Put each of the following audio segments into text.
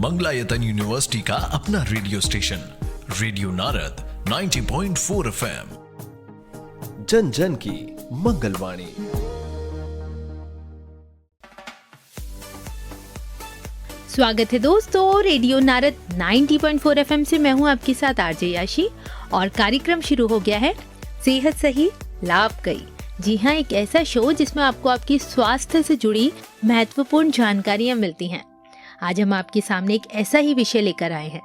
Mangalayatan university का अपना radio station radio Narad 90.4 FM, जन जन की मंगलवाणी। स्वागत है दोस्तों, रेडियो नारद 90.4 FM से मैं हूं आपके साथ आरजे याशी और कार्यक्रम शुरू हो गया है सेहत सही लाभ कई। जी हाँ, एक ऐसा शो जिसमें आपको आपकी स्वास्थ्य से जुड़ी महत्वपूर्ण जानकारियां मिलती हैं। आज हम आपके सामने एक ऐसा ही विषय लेकर आए हैं।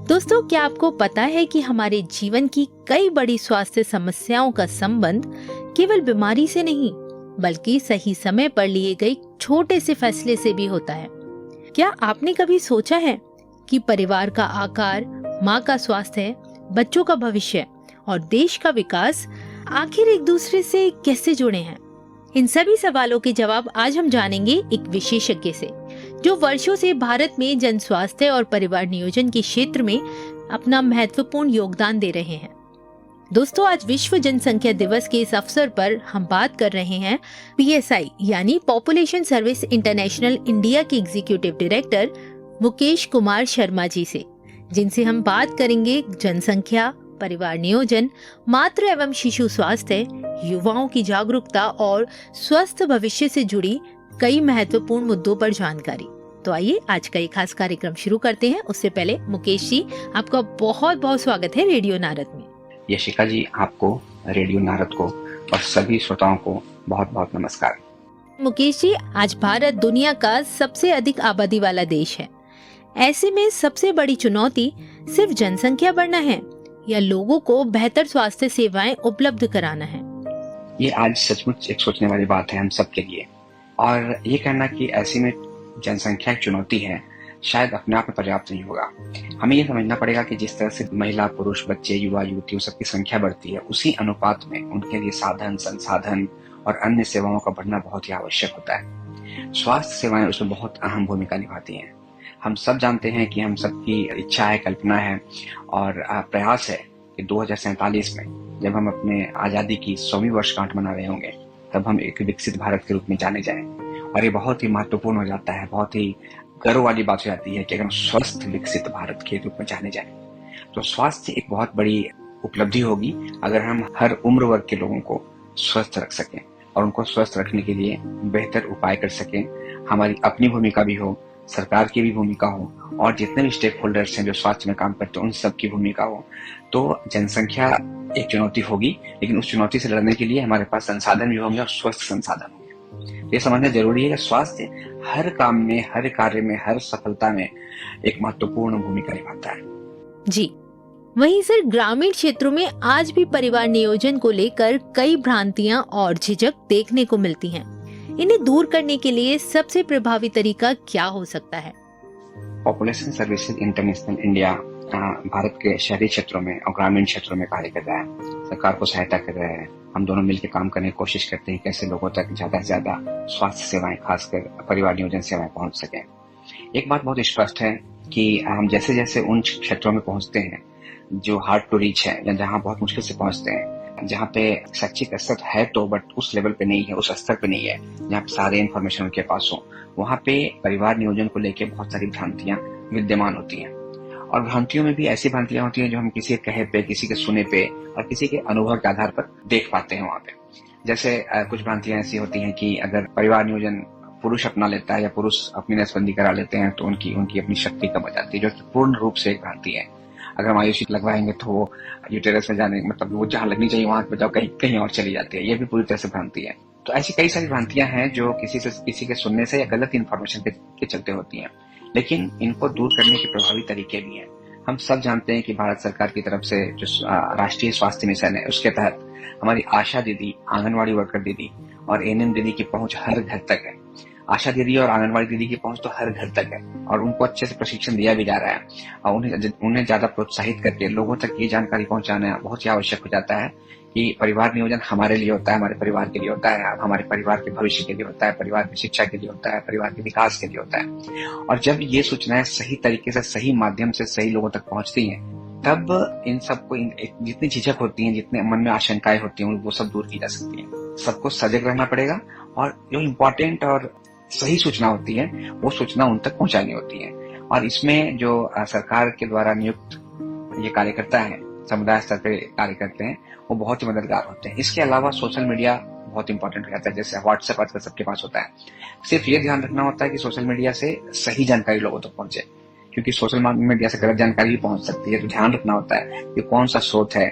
दोस्तों, क्या आपको पता है कि हमारे जीवन की कई बड़ी स्वास्थ्य समस्याओं का संबंध केवल बीमारी से नहीं बल्कि सही समय पर लिए गए छोटे से फैसले से भी होता है। क्या आपने कभी सोचा है कि परिवार का आकार, माँ का स्वास्थ्य, बच्चों का भविष्य और देश का विकास आखिर एक दूसरे से कैसे जुड़े हैं? इन सभी सवालों के जवाब आज हम जानेंगे एक विशेषज्ञ से, जो वर्षों से भारत में जन स्वास्थ्य और परिवार नियोजन के क्षेत्र में अपना महत्वपूर्ण योगदान दे रहे हैं। दोस्तों, आज विश्व जनसंख्या दिवस के इस अवसर पर हम बात कर रहे हैं PSI यानी पॉपुलेशन सर्विस इंटरनेशनल इंडिया के एग्जीक्यूटिव डायरेक्टर मुकेश कुमार शर्मा जी से, जिनसे हम बात करेंगे जनसंख्या, परिवार नियोजन, मातृ एवं शिशु स्वास्थ्य, युवाओं की जागरूकता और स्वस्थ भविष्य से जुड़ी कई महत्वपूर्ण मुद्दों पर जानकारी। तो आइए आज का एक खास कार्यक्रम शुरू करते हैं। उससे पहले मुकेश जी, आपका बहुत बहुत स्वागत है रेडियो नारद में। यशिका जी, आपको, रेडियो नारद को और सभी श्रोताओं को बहुत बहुत नमस्कार। मुकेश जी, आज भारत दुनिया का सबसे अधिक आबादी वाला देश है। ऐसे में सबसे बड़ी चुनौती सिर्फ जनसंख्या बढ़ना है या लोगों को बेहतर स्वास्थ्य सेवाएं उपलब्ध कराना है? ये आज सचमुच एक सोचने वाली बात है हम सबके लिए। और ये कहना कि ऐसी में जनसंख्या एक चुनौती है शायद अपने आप में पर्याप्त नहीं होगा। हमें ये समझना पड़ेगा कि जिस तरह से महिला, पुरुष, बच्चे, युवा, युवतियों सबकी संख्या बढ़ती है, उसी अनुपात में उनके लिए साधन, संसाधन और अन्य सेवाओं का बढ़ना बहुत ही आवश्यक होता है। स्वास्थ्य सेवाएं उसमें बहुत अहम भूमिका निभाती हैं। हम सब जानते हैं कि हम सबकी इच्छा है, कल्पना है और प्रयास है कि 2047 में जब हम अपने आजादी की 100वीं वर्षगांठ मना रहे होंगे, तब हम एक विकसित भारत के रूप में जाने जाएं। और ये बहुत ही महत्वपूर्ण हो जाता है, बहुत ही गर्व वाली बात हो जाती है कि अगर हम स्वस्थ विकसित भारत के रूप में जाने जाएं, तो स्वास्थ्य एक बहुत बड़ी उपलब्धि होगी अगर हम हर उम्र वर्ग के लोगों को स्वस्थ रख सकें और उनको स्वस्थ रखने के लिए बेहतर उपाय कर सकें। हमारी अपनी भूमिका भी हो, सरकार की भी भूमिका हो और जितने भी स्टेक होल्डर्स हैं जो स्वास्थ्य में काम करते हैं उन सब की भूमिका हो। तो जनसंख्या एक चुनौती होगी, लेकिन उस चुनौती से लड़ने के लिए हमारे पास संसाधन भी होंगे और स्वस्थ संसाधन होंगे। ये समझना जरूरी है कि स्वास्थ्य हर काम में, हर कार्य में, हर सफलता में एक महत्वपूर्ण भूमिका निभाता है। जी, वहीं सर, ग्रामीण क्षेत्रों में आज भी परिवार नियोजन को लेकर कई भ्रांतियां और झिझक देखने को मिलती हैं। इन्हें दूर करने के लिए सबसे प्रभावी तरीका क्या हो सकता है? Population services international India Bharat के शहरी क्षेत्रों में और ग्रामीण क्षेत्रों में कार्य कर रहा है, सरकार को सहायता कर रहा है। हम दोनों मिलकर काम करने की कोशिश करते हैं कैसे लोगों तक ज्यादा से ज्यादा स्वास्थ्य सेवाएं, खासकर परिवार नियोजन सेवाएं पहुंच सकें। एक बात बहुत स्पष्ट है कि हम जैसे जैसे उन क्षेत्रों में पहुंचते हैं जो हार्ड टू रीच है या जहां बहुत मुश्किल से पहुंचते हैं, जहाँ पे शैक्षिक स्तर है तो बट उस लेवल पे नहीं है, उस स्तर पे नहीं है जहाँ पे सारे इन्फॉर्मेशन उनके पास हो, वहाँ पे परिवार नियोजन को लेके बहुत सारी भ्रांतियां विद्यमान होती हैं। और भ्रांतियों में भी ऐसी भ्रांतियां होती हैं जो हम किसी के कहे पे, किसी के सुने पे और किसी के अनुभव के आधार पर देख पाते हैं वहाँ पे। जैसे कुछ भ्रांतियां ऐसी होती हैं कि अगर परिवार नियोजन पुरुष अपना लेता है या पुरुष अपनी नसबंदी करा लेते हैं तो उनकी अपनी शक्ति कम हो जाती है, जो पूर्ण रूप से एक भ्रांति है। अगर हम आयुषी लगवाएंगे तो वो यूटेरस में जाने, मतलब वो जहाँ लगनी चाहिए वहां पे जाओ कहीं और चली जाती है। ये भी पूरी तरह से भ्रांति है। तो ऐसी कई सारी भ्रांतियां हैं जो किसी के सुनने से या गलत इन्फॉर्मेशन के चलते होती हैं, लेकिन इनको दूर करने के प्रभावी तरीके भी हैं। हम सब जानते हैं कि भारत सरकार की तरफ से जो राष्ट्रीय स्वास्थ्य मिशन है, उसके तहत हमारी आशा दीदी, आंगनवाड़ी वर्कर दीदी और एएनएम दीदी की पहुंच हर घर तक है। आशा दीदी और आंगनवाड़ी दीदी की पहुंच तो हर घर तक है और उनको अच्छे से प्रशिक्षण दिया भी जा रहा है और उन्हें ज्यादा प्रोत्साहित करके लोगों तक ये जानकारी पहुंचाना बहुत ही आवश्यक हो जाता है कि परिवार नियोजन हमारे लिए होता है, हमारे परिवार के लिए होता है, हमारे परिवार के भविष्य के लिए होता है, परिवार की शिक्षा के लिए होता है, परिवार के विकास के लिए होता है। और जब ये सूचनाएं सही तरीके से, सही माध्यम से सही लोगों तक पहुंचती हैं, तब इन सबको जितनी झिझक होती है, जितने मन में आशंकाएं होती हैं, वो सब दूर की जा सकती हैं। सबको सजग रहना पड़ेगा और जो इम्पोर्टेंट और सही सूचना होती है वो सूचना उन तक पहुंचानी होती है। और इसमें जो सरकार के द्वारा नियुक्त ये कार्यकर्ता है, समुदाय स्तर पे कार्य करते हैं, वो बहुत ही मददगार होते हैं। इसके अलावा सोशल मीडिया बहुत इंपॉर्टेंट रहता है, जैसे व्हाट्सएप आजकल सबके पास होता है। सिर्फ ये ध्यान रखना होता है कि सोशल मीडिया से सही जानकारी लोगों तक पहुंचे, क्योंकि सोशल मीडिया से गलत जानकारी भी पहुंच सकती है। तो ध्यान रखना होता है कि कौन सा स्रोत है,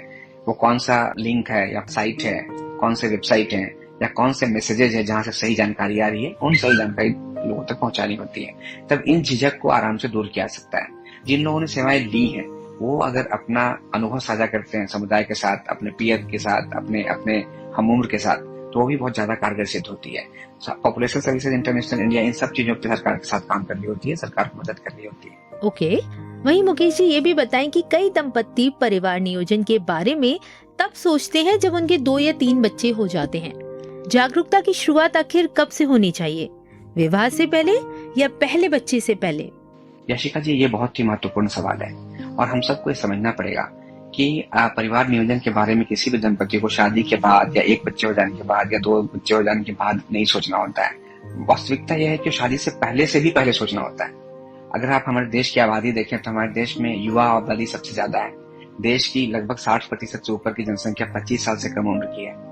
वो कौन सा लिंक है या साइट है, कौन से वेबसाइट है या कौन से मैसेजेज है जहां से सही जानकारी आ रही है, उन सही जानकारी लोगों तक पहुंचानी होती है। तब इन झिझक को आराम से दूर किया जा सकता है। जिन लोगों ने सेवाएं ली हैं वो अगर अपना अनुभव साझा करते हैं समुदाय के साथ, अपने पीयर के साथ, अपने हम उम्र के साथ, तो वो भी बहुत ज्यादा कारगर सिद्ध होती है। Population services international India in सब चीजों पर सरकार के साथ काम कर रही होती है, सरकार को मदद कर रही होती है। ओके, वहीं मुकेश जी ये भी बताएं कि कई दंपत्ति परिवार नियोजन के बारे में तब सोचते हैं जब उनके 2 या 3 बच्चे हो जाते हैं। जागरूकता की शुरुआत आखिर कब से होनी चाहिए, विवाह से पहले या पहले बच्चे से पहले? यशिका जी, ये बहुत ही महत्वपूर्ण सवाल है और हम सबको ये समझना पड़ेगा कि परिवार नियोजन के बारे में किसी भी दंपति को शादी के बाद या 1 बच्चे हो जाने के बाद या 2 बच्चे हो जाने के बाद नहीं सोचना होता है। वास्तविकता यह है कि शादी से भी पहले सोचना होता है। अगर आप हमारे देश की आबादी देखें तो हमारे देश में युवा आबादी सबसे ज्यादा है। देश की लगभग 60% से ऊपर की जनसंख्या 25 साल से कम उम्र की है।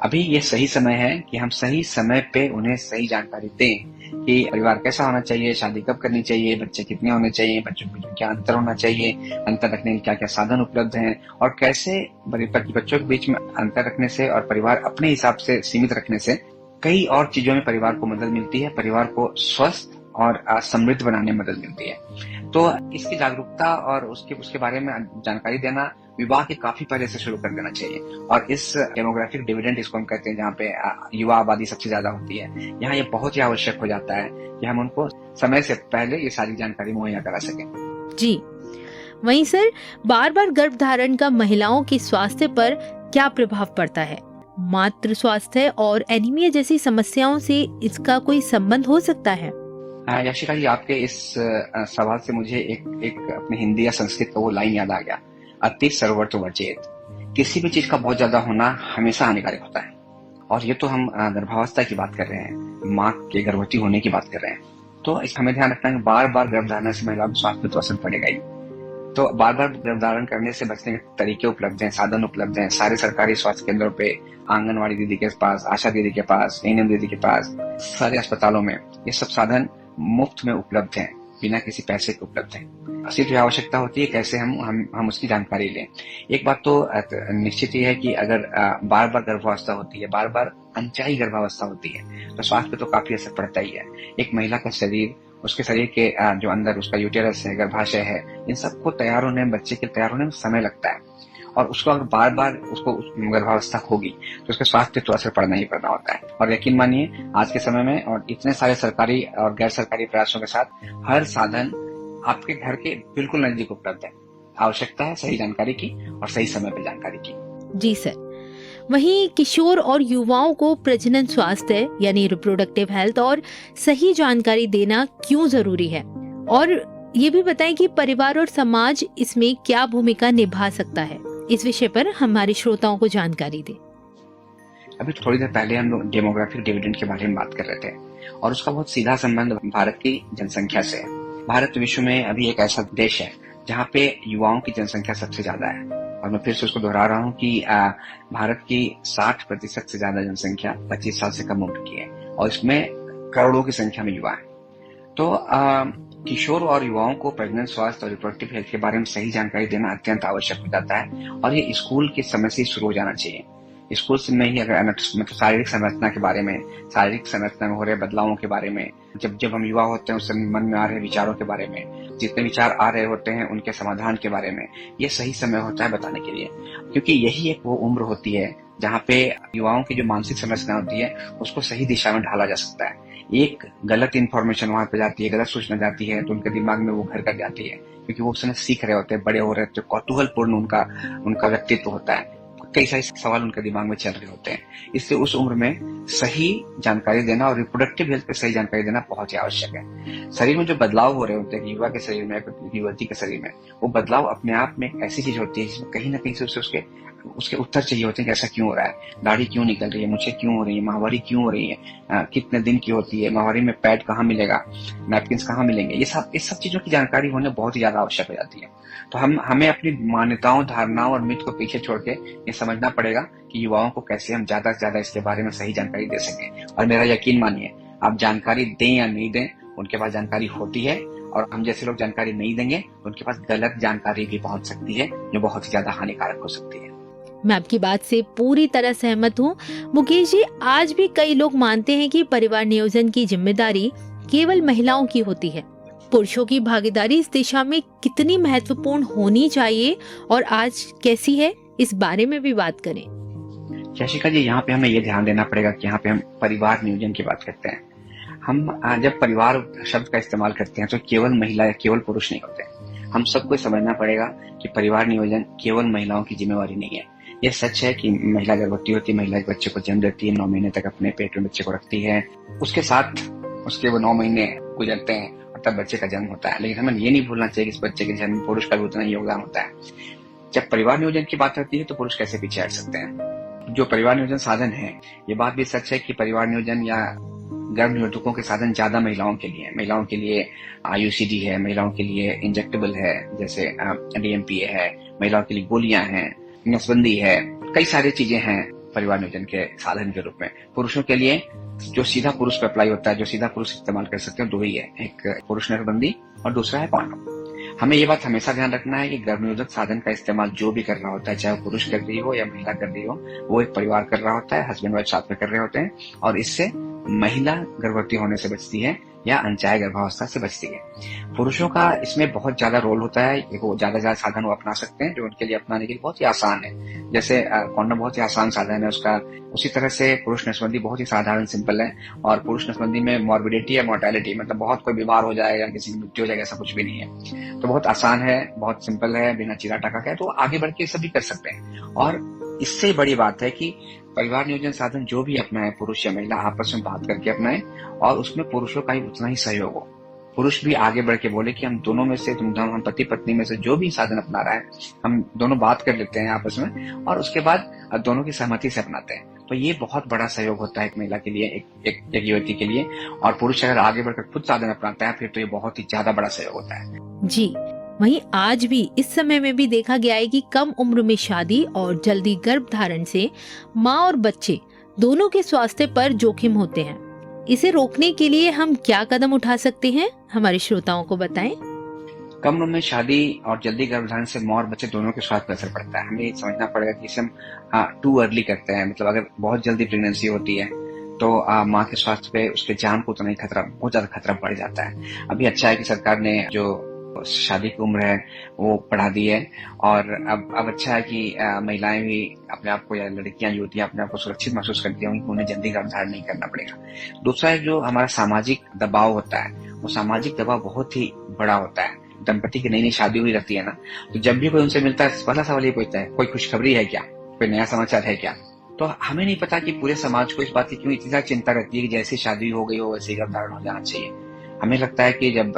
अभी ये सही समय है कि हम सही समय पे उन्हें सही जानकारी दें कि परिवार कैसा होना चाहिए, शादी कब करनी चाहिए, बच्चे कितने होने चाहिए, बच्चों के बीच क्या अंतर होना चाहिए, अंतर रखने के क्या क्या साधन उपलब्ध हैं, और कैसे बच्चों के बीच में अंतर रखने से और परिवार अपने हिसाब से सीमित रखने से कई और चीजों में परिवार को मदद मिलती है, परिवार को स्वस्थ और समृद्ध बनाने में मदद मिलती है। तो इसकी जागरूकता और उसके बारे में जानकारी देना विवाह के काफी पहले से शुरू कर देना चाहिए। और इस डेमोग्राफिक डिविडेंड इसको हम कहते हैं, जहाँ पे युवा आबादी सबसे ज्यादा होती है, यहाँ ये बहुत ही आवश्यक हो जाता है कि हम उनको समय से पहले ये सारी जानकारी मुहैया करा सकें। जी, वहीं सर बार बार गर्भधारण का महिलाओं के स्वास्थ्य पर क्या प्रभाव पड़ता है? मातृ स्वास्थ्य और एनीमिया जैसी समस्याओं से इसका कोई संबंध हो सकता है? यशिका जी, आपके इस सवाल से मुझे एक अपने हिंदी या संस्कृत का वो लाइन याद आ गया, अति सर्वत्र वर्जेत। किसी भी चीज का बहुत ज्यादा होना हमेशा हानिकारक होता है। और ये तो हम गर्भावस्था की बात कर रहे हैं, माँ के गर्भवती होने की बात कर रहे हैं। तो हमें ध्यान रखना है कि बार बार गर्भधारण से महिलाओं के स्वास्थ्य पर तो असर पड़ेगा ही। तो बार बार गर्भधारण करने से बचने के तरीके उपलब्ध हैं, साधन उपलब्ध हैं। सारे सरकारी स्वास्थ्य केंद्रों पे, आंगनवाड़ी दीदी के पास, आशा दीदी के पास, एएनएम दीदी के पास, सारे अस्पतालों में ये सब साधन मुफ्त में उपलब्ध हैं, बिना किसी पैसे के उपलब्ध हैं। सिर्फ ये आवश्यकता होती है कैसे हम उसकी जानकारी लें। एक बात तो निश्चित ही है कि अगर बार बार गर्भावस्था होती है, बार बार अनचाही गर्भावस्था होती है, तो स्वास्थ्य पे तो काफी असर पड़ता ही है। एक महिला का शरीर, उसके शरीर के जो अंदर उसका यूटेरस है, गर्भाशय है, इन सबको तैयार होने, बच्चे के तैयार होने में समय लगता है। और उसको अगर बार बार उसको गर्भावस्था होगी तो उसके स्वास्थ्य पे तो असर पड़ना ही पड़ना होता है। और यकीन मानिए आज के समय में और इतने सारे सरकारी और गैर सरकारी प्रयासों के साथ हर साधन आपके घर के बिल्कुल नजदीक उपलब्ध है। आवश्यकता है सही जानकारी की और सही समय पर जानकारी की। जी सर, वहीं किशोर और युवाओं को प्रजनन स्वास्थ्य यानी रिप्रोडक्टिव हेल्थ और सही जानकारी देना क्यों जरूरी है, और ये भी बताएं कि परिवार और समाज इसमें क्या भूमिका निभा सकता है। इस विषय पर हमारे श्रोताओं को जानकारी दें। अभी थोड़ी देर पहले हम लोग डेमोग्राफिक डिविडेंड के बारे में बात कर रहे थे और उसका बहुत सीधा संबंध भारत की जनसंख्या से है। भारत विश्व में अभी एक ऐसा देश है जहाँ पे युवाओं की जनसंख्या सबसे ज्यादा है। और मैं फिर से उसको दोहरा रहा हूँ कि भारत की 60% से ज्यादा जनसंख्या 25 साल से कम उम्र की है और इसमें करोड़ों की संख्या में युवा है। तो किशोर और युवाओं को प्रजनन स्वास्थ्य और रिप्रोडक्टिव हेल्थ के बारे में सही जानकारी देना अत्यंत आवश्यक हो जाता है और ये स्कूल के समय से शुरू हो जाना चाहिए। स्कूल में ही अगर मतलब शारीरिक संरचना के बारे में, शारीरिक संरचना में हो रहे बदलावों के बारे में, जब हम युवा होते हैं उस समय मन में आ रहे विचारों के बारे में, जितने विचार आ रहे होते हैं उनके समाधान के बारे में, ये सही समय होता है बताने के लिए। क्योंकि यही एक वो उम्र होती है जहाँ पे युवाओं की जो मानसिक संरचना होती है उसको सही दिशा में ढाला जा सकता है। एक गलत इन्फॉर्मेशन वहां पे जाती है, गलत सूचना जाती है तो उनके दिमाग में वो घर कर जाती है, क्योंकि वो उस समय सीख रहे होते हैं, बड़े हो रहे होते हैं, कौतूहलपूर्ण उनका व्यक्तित्व होता है, कई सारे सवाल उनके दिमाग में चल रहे होते हैं। इसलिए उस उम्र में सही जानकारी देना और रिप्रोडक्टिव हेल्थ पे सही जानकारी देना बहुत ही आवश्यक है। शरीर में जो बदलाव हो रहे होते हैं युवा के शरीर में, युवती के शरीर में, वो बदलाव अपने आप में एक ऐसी चीज होती है जिसमें कहीं ना कहीं से उसके उसके उत्तर चाहिए होते हैं कि ऐसा क्यों हो रहा है, दाढ़ी क्यों निकल रही है, मुझे क्यों हो रही है, माहवारी क्यों हो रही है, कितने दिन की होती है, माहवारी में पैड कहाँ मिलेगा, नैपकिन कहाँ मिलेंगे, इस सब चीजों की जानकारी होना बहुत ही ज्यादा आवश्यक हो जाती है। तो हमें अपनी मान्यताओं, धारणाओं और मिथ को पीछे छोड़ के ये समझना पड़ेगा कि युवाओं को कैसे हम ज्यादा से ज्यादा इसके बारे में सही जानकारी दे सकें। और मेरा यकीन मानिए, आप जानकारी दें या नहीं दें, उनके पास जानकारी होती है, और हम जैसे लोग जानकारी नहीं देंगे तो उनके पास गलत जानकारी भी पहुंच सकती है, जो बहुत ही ज्यादा हानिकारक हो सकती है। मैं आपकी बात से पूरी तरह सहमत हूँ। मुकेश जी, आज भी कई लोग मानते हैं कि परिवार नियोजन की जिम्मेदारी केवल महिलाओं की होती है। पुरुषों की भागीदारी इस दिशा में कितनी महत्वपूर्ण होनी चाहिए और आज कैसी है, इस बारे में भी बात करें। याशिका जी, यहाँ पे हमें ये ध्यान देना पड़ेगा कि यहाँ पे हम परिवार नियोजन की बात करते हैं। हम जब परिवार शब्द का इस्तेमाल करते हैं तो केवल महिला या केवल पुरुष नहीं होते। हम सबको समझना पड़ेगा कि परिवार नियोजन केवल महिलाओं की जिम्मेवारी नहीं है। यह सच है कि महिला गर्भवती होती है, महिला एक बच्चे को जन्म देती है, 9 महीने तक अपने पेट में बच्चे को रखती है, उसके साथ उसके वो 9 महीने गुजरते हैं और तब बच्चे का जन्म होता है। लेकिन हमें ये नहीं भूलना चाहिए कि इस बच्चे के जन्म में पुरुष का भी उतना ही योगदान होता है। जब परिवार नियोजन की बात होती है तो पुरुष कैसे पीछे हट सकते हैं। जो परिवार नियोजन साधन है, ये बात भी सच है कि परिवार नियोजन या गर्भ निरोधकों के साधन ज्यादा महिलाओं के लिए है। महिलाओं के लिए IUCD है, महिलाओं के लिए इंजेक्टेबल है जैसे DMPA है, महिलाओं के लिए गोलियां हैं, नसबंदी है, कई सारी चीजें हैं परिवार नियोजन के साधन के रूप में। पुरुषों के लिए जो सीधा पुरुष पे अप्लाई होता है, जो सीधा पुरुष इस्तेमाल कर सकते हैं, 2 ही है, एक पुरुष नसबंदी और दूसरा है कॉन्डोम। हमें ये बात हमेशा ध्यान रखना है कि गर्भनिरोधक साधन का इस्तेमाल जो भी कर रहा होता है, चाहे वो पुरुष कर रही हो या महिला कर रही हो, वो एक परिवार कर रहा होता है, हस्बैंड वाइफ साथ में कर रहे होते हैं, और इससे महिला गर्भवती होने से बचती है या अनचाहे गर्भावस्था से बचती है। पुरुषों का इसमें बहुत ज्यादा रोल होता है। वो ज्यादा साधन वो अपना सकते हैं जो उनके लिए अपनाने के लिए बहुत ही आसान है। जैसे कॉन्डोम बहुत ही आसान साधन है उसका, उसी तरह से पुरुष नसबंदी बहुत ही साधारण सिंपल है। और पुरुष नसबंदी में मॉर्बिडिटी या मोर्टेलिटी, मतलब बहुत कोई बीमार हो जाएगा, किसी की मृत्यु हो जाएगा, ऐसा कुछ भी नहीं है। तो बहुत आसान है, बहुत सिंपल है, बिना चीरा टाका का है, तो आगे बढ़ के सभी कर सकते हैं। और इससे बड़ी बात है कि परिवार नियोजन साधन जो भी अपनाए, पुरुष या महिला आपस में बात करके अपनाए, और उसमें पुरुषों का ही उतना ही सहयोग हो। पुरुष भी आगे बढ़ के बोले कि हम दोनों में से, हम पति पत्नी में से जो भी साधन अपना रहा है, हम दोनों बात कर लेते हैं आपस में, और उसके बाद दोनों की सहमति से अपनाते हैं। तो ये बहुत बड़ा सहयोग होता है एक महिला के लिए, एक युवती के लिए। और पुरुष अगर आगे बढ़कर खुद साधन अपनाता है, फिर तो ये बहुत ही ज्यादा बड़ा सहयोग होता है। जी, वहीं आज भी इस समय में भी देखा गया है कि कम उम्र में शादी और जल्दी गर्भ धारण से माँ और बच्चे दोनों के स्वास्थ्य पर जोखिम होते हैं। इसे रोकने के लिए हम क्या कदम उठा सकते हैं, हमारे श्रोताओं को बताएं। कम उम्र में शादी और जल्दी गर्भधारण से माँ और बच्चे दोनों के स्वास्थ्य पर असर पड़ता है। हमें समझना पड़ेगा कि इसे हम टू अर्ली करते हैं। मतलब अगर बहुत जल्दी प्रेगनेंसी होती है तो माँ के स्वास्थ्य पे, उसके जान को उतना ही खतरा, बहुत ज्यादा खतरा बढ़ जाता है। अभी अच्छा है कि सरकार ने जो शादी की उम्र है वो बढ़ा दी है, और अब अच्छा है कि महिलाएं भी अपने आप को, या लड़कियां युवतियां अपने आप को सुरक्षित महसूस करती होंगी कि उन्हें जल्दी गर्भधारण नहीं करना पड़ेगा। दूसरा है जो हमारा सामाजिक दबाव होता है, वो सामाजिक दबाव बहुत ही बड़ा होता है। दंपति की नई शादी हुई रहती है ना, तो जब भी कोई उनसे मिलता है, पहला सवाल ये पूछता है, कोई खुशखबरी है क्या, कोई नया समाचार है क्या। तो हमें नहीं पता कि पूरे समाज को इस बात की क्यों इतनी ज्यादा चिंता रहती है कि जैसी शादी हो गई हो वैसे ही गर्भधारण हो जाना चाहिए। हमें लगता है कि जब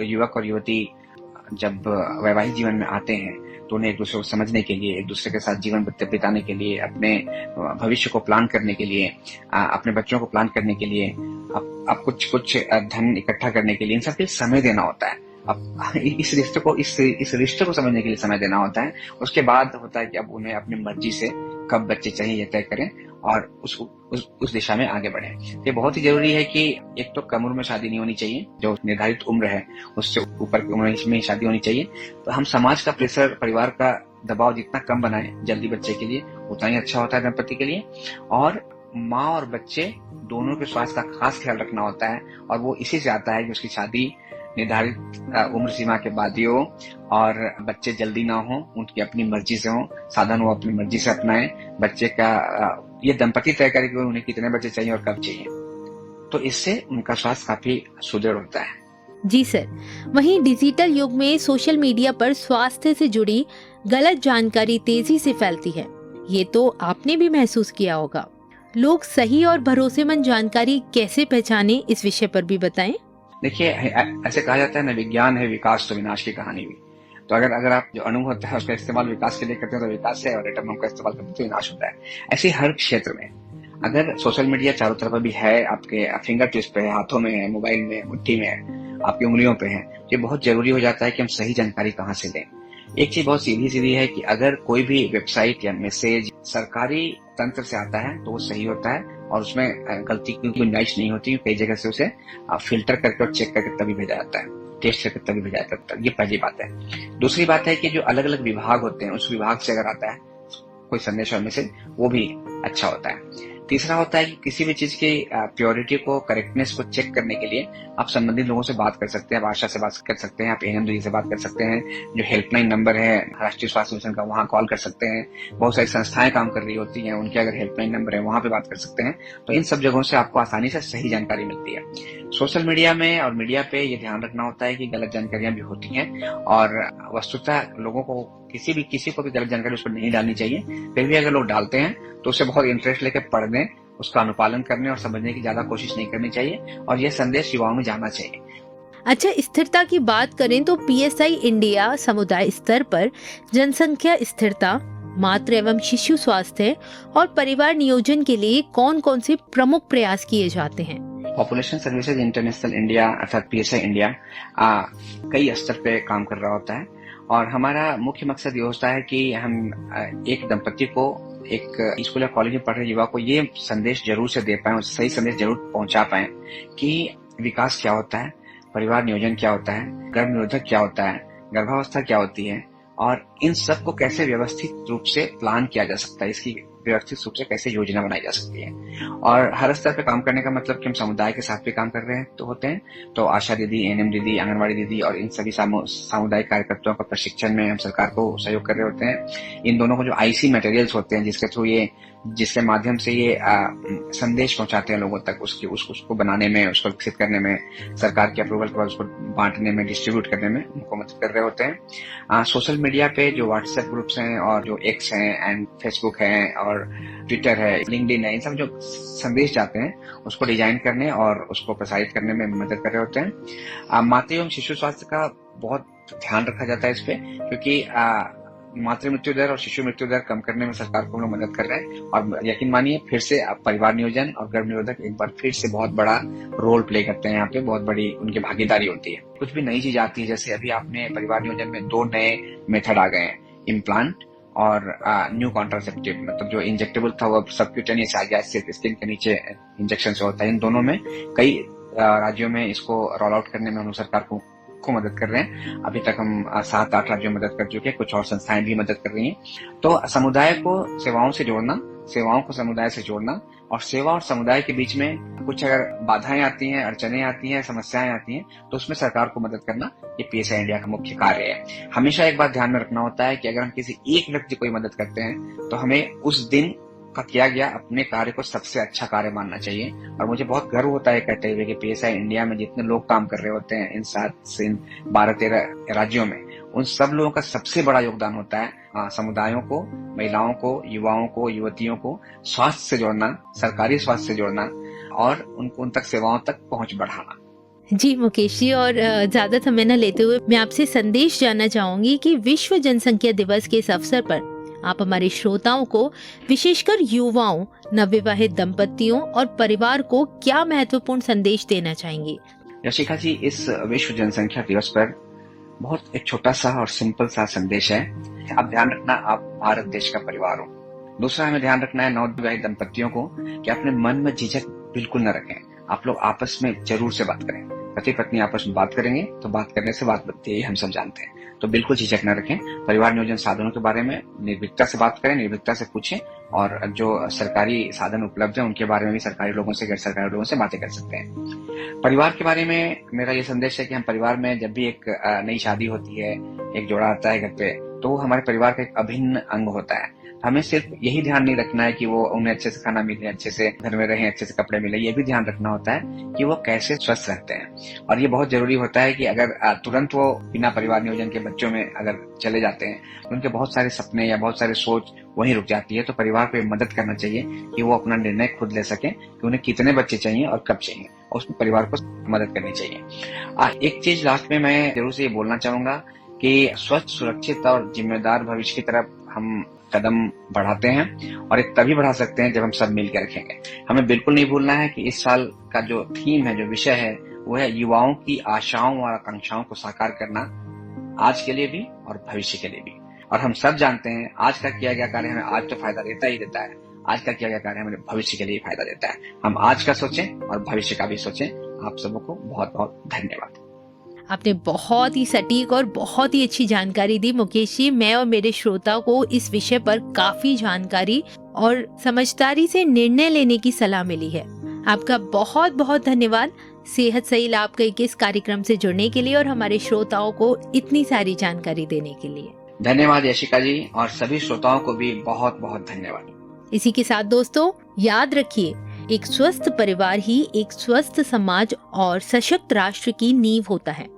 युवक और युवती जब वैवाहिक जीवन में आते हैं तो उन्हें एक दूसरे को समझने के लिए, एक दूसरे के साथ जीवन बिताने के लिए, अपने भविष्य को प्लान करने के लिए, अपने बच्चों को प्लान करने के लिए, अब कुछ धन इकट्ठा करने के लिए, इन सब के समय देना होता है। अब इस रिश्ते को समझने के लिए समय देना होता है। उसके बाद होता है कि अब उन्हें अपनी मर्जी से कब बच्चे चाहिए ये तय करें और उस दिशा में आगे बढ़े। ये बहुत ही जरूरी है कि एक तो कम उम्र में शादी नहीं होनी चाहिए, जो निर्धारित उम्र है उससे ऊपर की उम्र में शादी होनी चाहिए। तो हम समाज का प्रेशर, परिवार का दबाव जितना कम बनाए जल्दी बच्चे के लिए, उतना ही अच्छा होता है दंपति के लिए। और माँ और बच्चे दोनों के स्वास्थ्य का खास ख्याल रखना होता है, और वो इसी से आता है कि उसकी शादी निर्धारित उम्र सीमा के बाद ही हो और बच्चे जल्दी ना हो, उनकी अपनी मर्जी से हो, साधन वो अपनी मर्जी से अपनाएं। बच्चे का ये दंपति तय करे कि उन्हें कितने बच्चे चाहिए और कब चाहिए। तो इससे उनका स्वास्थ्य काफी सुदृढ़ होता है। जी सर, वहीं डिजिटल युग में सोशल मीडिया पर स्वास्थ्य से जुड़ी गलत जानकारी तेजी से फैलती है। ये तो आपने भी महसूस किया होगा। लोग सही और भरोसेमंद जानकारी कैसे पहचाने, इस विषय पर भी बताएं। देखिए, ऐसे कहा जाता है ना, विज्ञान है विकास तो विनाश की कहानी भी। तो अगर अगर आप जो अणु होता है उसका इस्तेमाल विकास के लिए करते हैं तो विकास है, और एटम बम का इस्तेमाल करते हैं तो विनाश होता है। ऐसे ही हर क्षेत्र में अगर सोशल मीडिया चारों तरफ भी है, आपके फिंगर टिप्स पे है, हाथों में है, मोबाइल में, मुट्ठी में है, आपकी उंगलियों पे है, ये बहुत जरूरी हो जाता है कि हम सही जानकारी कहाँ से लें। एक चीज बहुत सीधी सीधी है कि अगर कोई भी वेबसाइट या मैसेज सरकारी तंत्र से आता है तो वो सही होता है और उसमें गलती की गुंजाइश नहीं होती। कई जगह से उसे फिल्टर करके और चेक करके तभी भेजा जाता है, टेस्ट करके तभी भेजा जाता है। ये पहली बात है। दूसरी बात है कि जो अलग अलग विभाग होते हैं उस विभाग से अगर आता है कोई संदेश और मैसेज, वो भी अच्छा होता है। तीसरा होता है कि किसी भी चीज की प्योरिटी को, करेक्टनेस को चेक करने के लिए आप संबंधित लोगों से बात कर सकते हैं, आप आशा से बात कर सकते हैं, आप एएनएम से बात कर सकते हैं, जो हेल्पलाइन नंबर है राष्ट्रीय स्वास्थ्य मिशन का वहां कॉल कर सकते हैं। बहुत सारी संस्थाएं काम कर रही होती हैं, उनके अगर हेल्पलाइन नंबर है वहां पे बात कर सकते हैं। तो इन सब जगहों से आपको आसानी से सही जानकारी मिलती है। सोशल मीडिया में और मीडिया पे ये ध्यान रखना होता है कि गलत जानकारियां भी होती हैं और वस्तुतः लोगों को किसी को भी गलत जानकारी उस पर नहीं डालनी चाहिए। फिर भी अगर लोग डालते हैं तो उसे बहुत इंटरेस्ट लेकर पढ़ने, उसका अनुपालन करने और समझने की ज्यादा कोशिश नहीं करनी चाहिए और यह संदेश युवाओं में जाना चाहिए। अच्छा, स्थिरता की बात करें तो पीएसआई इंडिया समुदाय स्तर पर जनसंख्या स्थिरता, मातृ एवं शिशु स्वास्थ्य और परिवार नियोजन के लिए कौन कौन से प्रमुख प्रयास किए जाते हैं? पॉपुलेशन सर्विसेज इंटरनेशनल इंडिया अर्थात पीएसआई इंडिया कई स्तर पे काम कर रहा होता है और हमारा मुख्य मकसद ये होता है कि हम एक दंपति को, एक स्कूल या कॉलेज में पढ़ रहे युवा को ये संदेश जरूर से दे पाए, सही संदेश जरूर पहुंचा पाए कि विकास क्या होता है, परिवार नियोजन क्या होता है, गर्भ निरोधक क्या होता है, गर्भावस्था क्या होती है और इन सब को कैसे व्यवस्थित रूप से प्लान किया जा सकता है, इसकी व्यवस्थित रूप से कैसे योजना बनाई जा सकती है। और हर स्तर पे काम करने का मतलब कि हम समुदाय के साथ भी काम कर रहे हैं तो होते हैं, तो आशा दीदी, एएनएम दीदी, आंगनबाड़ी दीदी और इन सभी सामुदायिक कार्यकर्ताओं का प्रशिक्षण में हम सरकार को सहयोग कर रहे होते हैं। इन दोनों को जो आईसी मटेरियल्स होते हैं जिसके थ्रू जिसके माध्यम से ये संदेश पहुंचाते हैं लोगों तक, उसको बनाने में, उसको विकसित करने में, सरकार के अप्रूवल के बाद उसको बांटने में, डिस्ट्रीब्यूट करने में उनको मदद कर रहे होते हैं। सोशल मीडिया पे जो व्हाट्सएप ग्रुप्स हैं और जो एक्स हैं एंड फेसबुक है और ट्विटर है, लिंक्डइन है, इन सब जो संदेश जाते हैं उसको डिजाइन करने और उसको प्रसारित करने में मदद कर रहे होते हैं। मातृ एवं शिशु स्वास्थ्य का बहुत ध्यान रखा जाता है इस पे, क्योंकि मातृ मृत्यु दर और शिशु मृत्यु दर कम करने में सरकार को हम लोग मदद कर रहे हैं और यकीन मानिए फिर से परिवार नियोजन और गर्भ निरोधक एक बार फिर से बहुत बड़ा रोल प्ले करते हैं। यहाँ पे बहुत बड़ी उनकी भागीदारी होती है। कुछ भी नई चीज आती है, जैसे अभी आपने परिवार नियोजन में 2 नए मेथड आ गए हैं, इम्प्लांट और न्यू कॉन्ट्रासेप्टिव, मतलब जो इंजेक्टेबल था वो सबक्यूटेनियस आ गया, सिर्फ स्किन के नीचे इंजेक्शन से होता है। इन दोनों में कई राज्यों में इसको रोल आउट करने में हम सरकार को मदद कर रहे हैं। अभी तक हम 7-8 राज्यों में मदद कर चुके हैं, कुछ और संस्थाएं भी मदद कर रही हैं। तो समुदाय को सेवाओं से जोड़ना, सेवाओं को समुदाय से जोड़ना और सेवा और समुदाय के बीच में कुछ अगर बाधाएं आती हैं, अड़चने आती हैं, समस्याएं आती हैं तो उसमें सरकार को मदद करना ये पीएसआई इंडिया का मुख्य कार्य है। हमेशा एक बात ध्यान में रखना होता है कि अगर हम किसी एक व्यक्ति को मदद करते हैं तो हमें उस दिन का किया गया अपने कार्य को सबसे अच्छा कार्य मानना चाहिए। और मुझे बहुत गर्व होता है कहते हुए कि पीएसआई इंडिया में जितने लोग काम कर रहे होते हैं इन 12-13 राज्यों में, उन सब लोगों का सबसे बड़ा योगदान होता है समुदायों को, महिलाओं को, युवाओं को, युवतियों को स्वास्थ्य से जोड़ना, सरकारी स्वास्थ्य से जोड़ना और उनको उन तक सेवाओं तक पहुंच बढ़ाना। जी मुकेश जी, और ज्यादा समय न लेते हुए मैं आपसे संदेश जानना चाहूंगी कि विश्व जनसंख्या दिवस के इस अवसर पर आप हमारे श्रोताओं को, विशेषकर युवाओं, नवविवाहित दंपतियों और परिवार को क्या महत्वपूर्ण संदेश देना चाहेंगे? यशिका जी, इस विश्व जनसंख्या दिवस पर बहुत एक छोटा सा और सिंपल सा संदेश है। आप ध्यान रखना, आप भारत देश का परिवार हो। दूसरा हमें ध्यान रखना है नवविवाहित दंपतियों को कि अपने मन में झिझक बिल्कुल न रखें। आप लोग आपस में जरूर से बात करें। पति पत्नी आपस में बात करेंगे तो बात करने से बात बनती है, हम सब जानते हैं। तो बिल्कुल झिझक न रखें। परिवार नियोजन साधनों के बारे में निर्भीकता से बात करें, निर्भीकता से पूछें और जो सरकारी साधन उपलब्ध है उनके बारे में भी सरकारी लोगों से, गैर सरकारी लोगों से बातें कर सकते हैं। परिवार के बारे में मेरा ये संदेश है कि हम परिवार में जब भी एक नई शादी होती है, एक जोड़ा आता है घर पे, तो वो हमारे परिवार का एक अभिन्न अंग होता है। हमें सिर्फ यही ध्यान नहीं रखना है कि वो उन्हें अच्छे से खाना मिले, अच्छे से घर में रहें, अच्छे से कपड़े मिले, ये भी ध्यान रखना होता है कि वो कैसे स्वस्थ रहते हैं। और ये बहुत जरूरी होता है कि अगर तुरंत वो बिना परिवार नियोजन के बच्चों में अगर चले जाते हैं तो उनके बहुत सारे सपने या बहुत सारे सोच वहीं रुक जाती है। तो परिवार को मदद करना चाहिए कि वो अपना निर्णय खुद ले सके कि उन्हें कितने बच्चे चाहिए और कब चाहिए, और उसमें परिवार को मदद करनी चाहिए। एक चीज लास्ट में मैं जरूर से ये बोलना चाहूंगा कि स्वस्थ, सुरक्षित और जिम्मेदार भविष्य की तरफ हम कदम बढ़ाते हैं, और एक तभी बढ़ा सकते हैं जब हम सब मिलकर रखेंगे। हमें बिल्कुल नहीं भूलना है कि इस साल का जो थीम है, जो विषय है, वो है युवाओं की आशाओं और आकांक्षाओं को साकार करना, आज के लिए भी और भविष्य के लिए भी। और हम सब जानते हैं आज का किया गया कार्य हमें आज तो फायदा देता ही देता है, आज का किया गया कार्य हमें भविष्य के लिए फायदा देता है। हम आज का सोचें और भविष्य का भी सोचें। आप सबको बहुत बहुत धन्यवाद। आपने बहुत ही सटीक और बहुत ही अच्छी जानकारी दी मुकेश जी। मैं और मेरे श्रोता को इस विषय पर काफी जानकारी और समझदारी से निर्णय लेने की सलाह मिली है। आपका बहुत बहुत धन्यवाद सेहत सही लाभ कई के इस कार्यक्रम से जुड़ने के लिए और हमारे श्रोताओं को इतनी सारी जानकारी देने के लिए। धन्यवाद यशिका जी, और सभी श्रोताओं को भी बहुत बहुत धन्यवाद। इसी के साथ दोस्तों याद रखिए, एक स्वस्थ परिवार ही एक स्वस्थ समाज और सशक्त राष्ट्र की नींव होता है।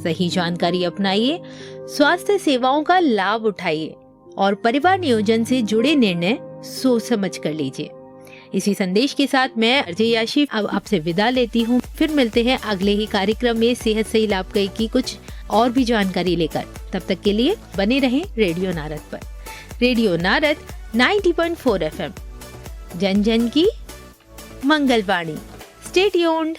सही जानकारी अपनाइए, स्वास्थ्य सेवाओं का लाभ उठाइए और परिवार नियोजन से जुड़े निर्णय सोच समझ कर लीजिए। इसी संदेश के साथ मैं अजय याशी अब आपसे विदा लेती हूँ। फिर मिलते हैं अगले ही कार्यक्रम में सेहत सही लाभ कई की कुछ और भी जानकारी लेकर। तब तक के लिए बने रहें रेडियो नारद पर। रेडियो नारद 90.4 FM, जन जन की मंगलवाणी। Stay tuned.